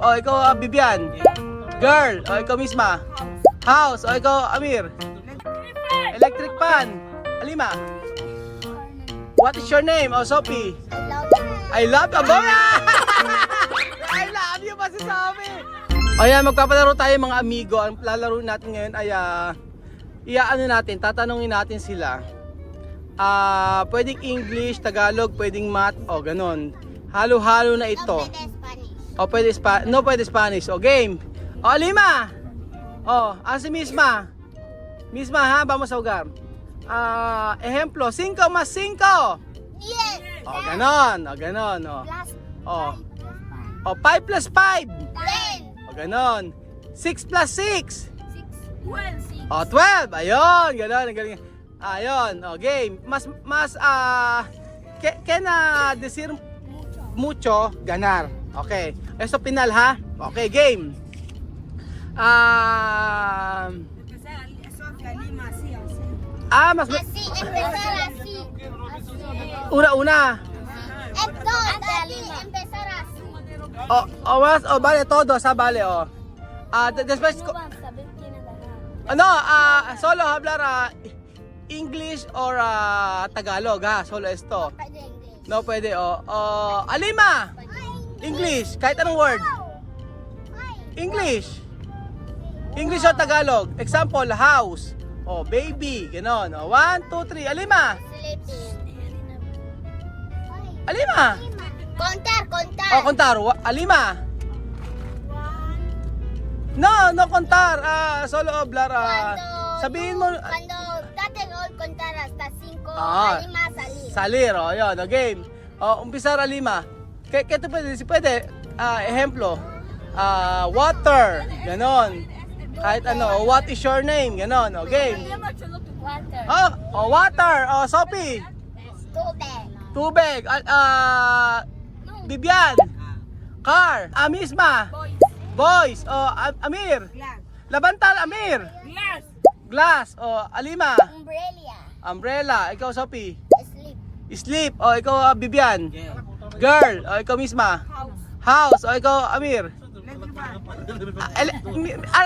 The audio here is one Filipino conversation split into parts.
O, ikaw, Bibian. Girl. O, ikaw, Misma. House. O, ikaw, Amir. Electric fan. Alima. What is your name? O, Sophie. I love you. Boya! I love you pa si Sophie. O yan, magpapalaro tayo mga amigo. Ang lalaro natin ngayon ay tatanungin natin sila. Pwedeng English, Tagalog, pwedeng math, o ganon. Halo-halo na ito. O pwede Spanish. No, pwede Spanish. O game. O Alima. O, si Misma. Misma ha, vamos a jugar. Ejemplo, 5 más 5. Yes. O ganon, o ganon. O 5 plus 5. 10. O ganon. 6 plus 6. 12. O 12. Ayun, ganon, galing. Ayun, o game. Can decir mucho, ganar. Okay. Esto final ha. Okay, game. Mas Así, empezar así. una. Entonces, empezar así. Vale todo, vale, después solo hablar English or Tagalog, ha, solo esto. No pwede, Alima, English, kahit anong word. English or Tagalog. Example, house, baby, ganon. 1, 2, 3, Alima. Alima. Contar. Alima. No contar. Solo hablar. Sabihin mo. Cuando traten de contar hasta 5, Alima salir. Salir, yun, game. Umpisa Alima. ¿Qué te puede decir? Pwede, ejemplo, water, ganon. Kahit ano, what is your name? Ganon, game. Water. Water, Sophie. Tubig. Bibian. Car. Misma. Boys. Amir. Labantal, Amir. Glass. Alima. Umbrella. Ikaw, Sophie. Sleep. Ikaw, Bibian. Girl. Ikaw, Misma. House. Ikaw, Amir.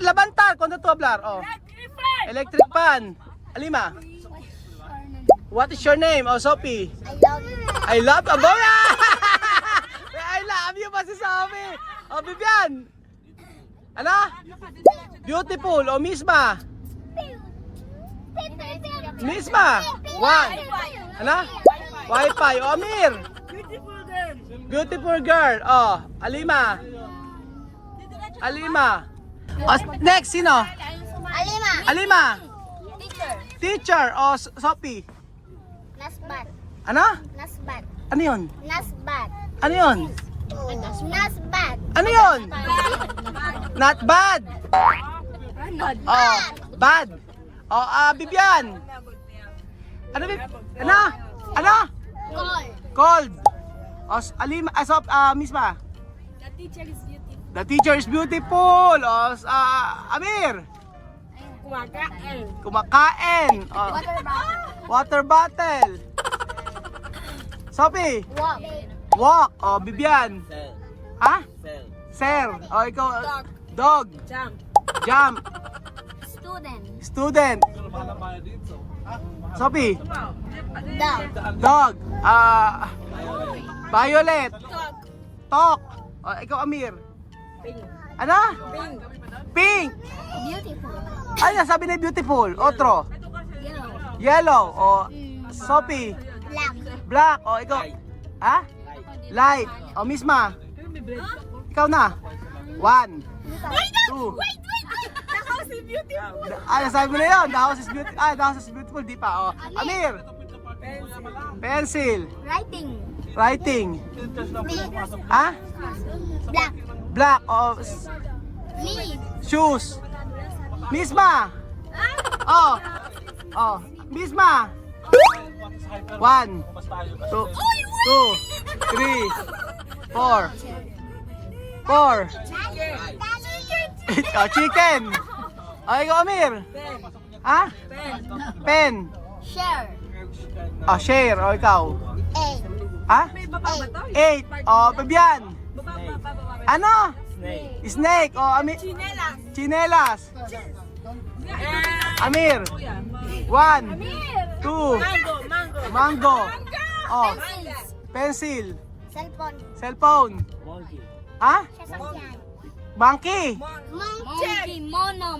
Labantal. Cuando tú hablar. Electric fan. Alima. What is your name? Sophie. I love you. Boya! I love you pa si Sophie. Bibian. Ano? Beautiful. Misma. Misma. 1. Ano? Wi-Fi. Amir. Beautiful girl. Alima. Next, sino? Alima. Teacher. Sophie. Nasbat. Ano? Nasbat. Ano yun? Nasbat. Ano yun? Nasbat. Ano yun? Not bad. Bad. Bibian. Ano? Call. Cold. Alima, Misma. The teacher is beautiful. Amir. Kumakain. Water bottle. Sophie. Walk. Walk. Bibian. Ha? Sir. Ikaw. Dog. Jump. Student. Sophie. Dog. Violet. Talk. Ikaw, Amir. Ano? Pink. Beautiful. Ay, sabi na beautiful. Otro. Yellow. Sophie. Black. Black. Ikaw. Ha? Light. Misma. Ikaw na. 1, 2. The house is beautiful. Sabi mo na yun. The house is beautiful. The house is beautiful. Di pa. Amir. Pencil. Writing. Ha? Black. Black. Leaf. Shoes. Misma. Misma. 1, 2, 3, 4. Chicken. Ikaw, Amir. Ha? Pen. Share. Share. Ikaw. 8. Ha? 8. Bibian. Ano? Snake. Oh, Amir. Chinelas. Amir. 1, 2. Mango. Oh, pencil. Cellphone. Cellphone. Ha? Sasakyan. Monkey. Monkey. Mono.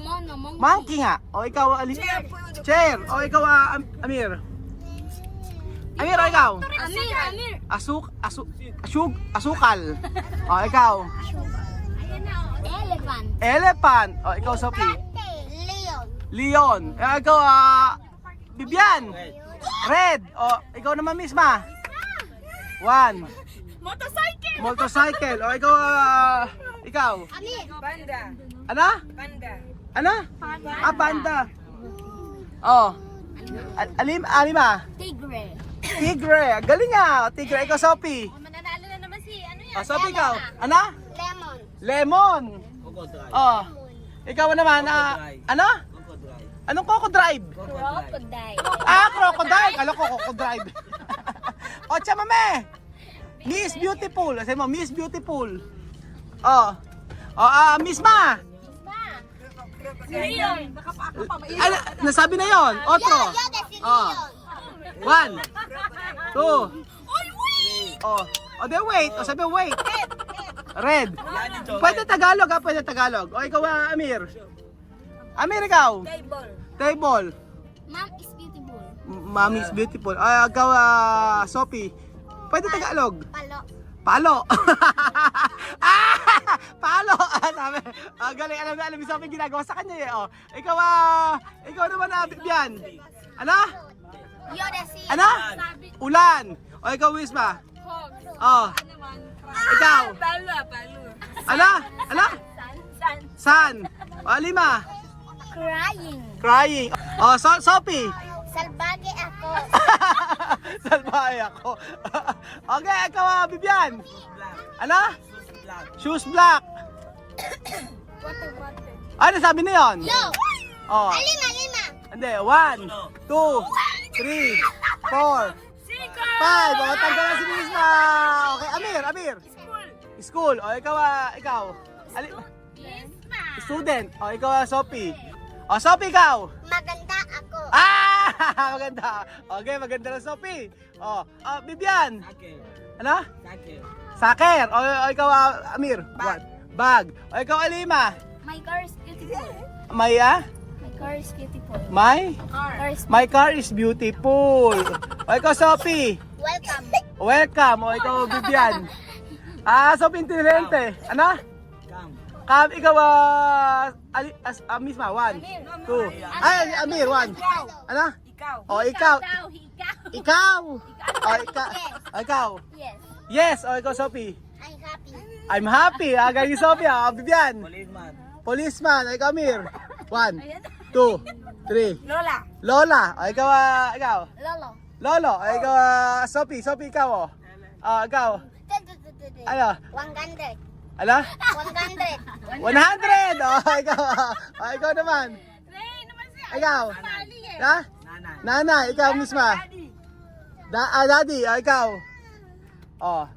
Monkey nga. O ikaw, Chair. O ikaw, Amir. Amir, o ikaw. Amir. Asukal. O ikaw. Elephant. Elephant. O ikaw, Sophie. Leon. Leon. O ikaw, Bibian. Red. O ikaw naman, Misma. 1. Motorcycle. O ikaw, ikaw. Amir. Ano? Ano? Panda. Oh. Alima. Tigre. Tigre. Galing nga. Tigre. Ikaw, Sophie. Mananalo na naman si ano yan? Oh, Sophie, ikaw. Ano? Lemon. Lemon. Oh. Ikaw naman, ano? Anong Coco Drive? Crocodile. Crocodile. Alam ko, Coco Drive. O, Chamame. Miss Beautiful. Sabi mo, Miss Beautiful. Oh. Oh, Misma. Leon. Nasabi na yon. Otro. Yoda si Oh. Leon. 1, 2. Oh. Oh, then wait. O, sabi mo, wait. Red. Pwede Tagalog, ha? Pwede Tagalog. O, ikaw, Amir. Amir, ikaw. Table. Mom is beautiful. Mommy is beautiful. Ikaw, Sophie. Pwede Tagalog. Palo. Palo. Palo. Sabi. Galing, alam ni Sophie ginagawa sa kanya eh. Oh. Ikaw, ikaw naman, Bibian. Ano? Yoda si Ano? Ulan. O, ikaw, Wisma. Oh. Ikaw. Ano? Ano? San. O, Lima. Crying. Crying. Oh, Sophie. Salbage ako. Salbahe ako. Okay, ikaw, Bibian. Ano? Shoes black. Water. Ano sabi na yun? Yo. Oh. Lima. Hindi, 1, 2, 3, 4, 5. O, tanggal na si Misma. Okay, Amir. School. O, ikaw. Student. O, ikaw, Sophie. O, Sophie, ikaw. Maganda ako. Maganda. Okay, maganda na, Sophie. O, Bibian. Ano? Soccer. O, ikaw, Amir. Bag. O, ikaw, Alima. My car is beautiful. My, My car is beautiful. My car is beautiful. O, ikaw, Sophie. Welcome. Welcome. O, ikaw, Bibian. Sophie, intelligente. Ano? Ikaw, Misma, 1, 2. Ay, Amir, 1. Ano? O, ikaw. Ikaw. O, ikaw. Yes. Yes. O, ikaw, Sophie. I'm happy. I'm happy. Galing Sophie. Bibian. Policeman. O, ikaw, Amir. 1, 2, 3. Lola. O, ikaw, Lolo. O, ikaw, Sophie. Sophie, ikaw, o. Ikaw. Ano? 100. Ano? 100. 100! Ikaw naman. Ikaw. Ha? Nanay, ikaw misma. Daddy, ikaw. Oh.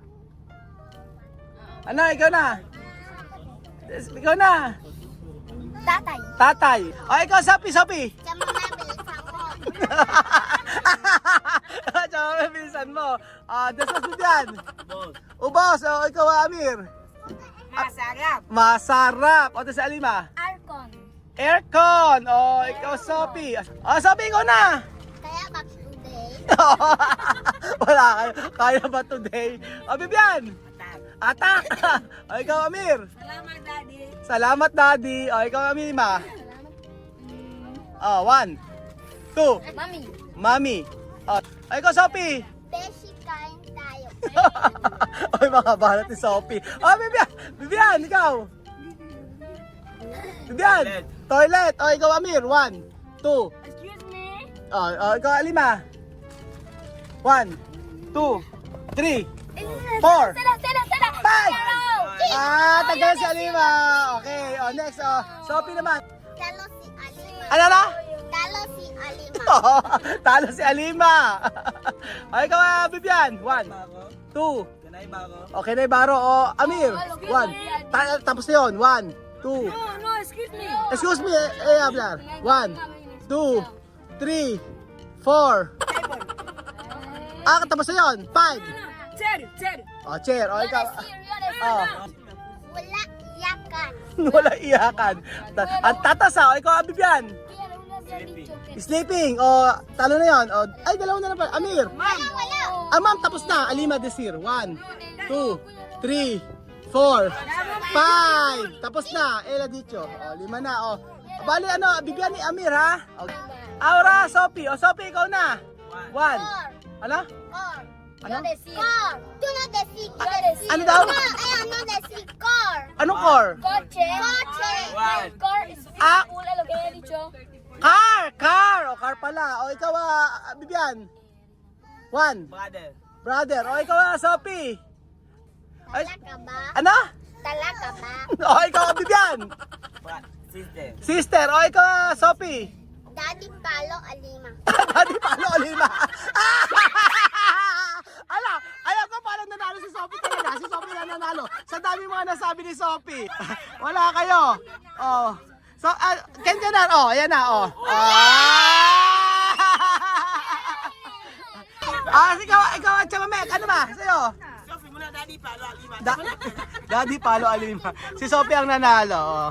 Ano, ikaw na. Ikaw na. Tatay. Ikaw, Sophie. Sama mabilis ako. Tsaka bilisan mo. Dasas mo dyan. Ubos. Ikaw, Amir. Masarap. O, si Alima. Aircon. O, ikaw, Sophie. Sophie, ikaw na. Kaya back today. Wala kayo. Kaya ba today? Bibian. Atak. O, ikaw, Amir. Salamat, Daddy. O, ikaw, Alima. 1, 2. Mami. O, ikaw, Sophie. Beshi kain tayo. Ay, mga balat ni Sophie. Bibian, ikaw. Bibian, toilet. O, ikaw, Amir. 1, 2. Excuse me. Ikaw, Alima. 1, 2, 3, 4, 5. Tagal si Alima. Okay, next. Sophie naman. Talo si Alima. Ano na? Talo si Alima. Talo si Alima. Ikaw, Bibian. 1, 2, Okay, Naibaro. O, Amir. 1. Tapos na yun. 1, 2. No, excuse me. Excuse me, hablar. 1, 2, 3, 4. Tapos na yun. 5. Chair. O, chair. O, ikaw. O, Wala iyakan. wala iyakan. Ang tatasa. O, ikaw, Bibian. Sleeping. O, talo na yun. O, ay, dalawa na pa. Amir. Wala. Ma'am, tapos na. Alima Desir. 1, 2, 3, 4, 5. Tapos na. Ela dicho. O, 5 na. O, bali, ano, Bibian ni Amir, ha? O, Aura, Sophie. O, Sophie, ikaw na. 1. Ano? Car. Ano? Car. Do not deceive. Ano daw? Ano deceive? Car. Anong core? Coche. Coche. Car is Ah. Ula lo kaya dicho. Car! O, car pala. O, ikaw, Bibian. 1. Brother. O, ikaw, Sophie. Ay, Talaka ba? ano? Talaka ba? O, ikaw, Bibian. Sister. O, ikaw, Sophie. Daddy palo alima. Daddy, paano Alima? Alam ko paano nanalo si Sophie talaga. Si Sophie na nanalo. Sa dami mga nasabi ni Sophie. Wala kayo. Oh. So, ganyan na. Oh, ayan na. Oh. Ikaw, Chamamek. Ano ba? Sa'yo? Sophie muna, Daddy, palo, Alima. Daddy, palo, Alima. Si Sophie ang nanalo. Oh.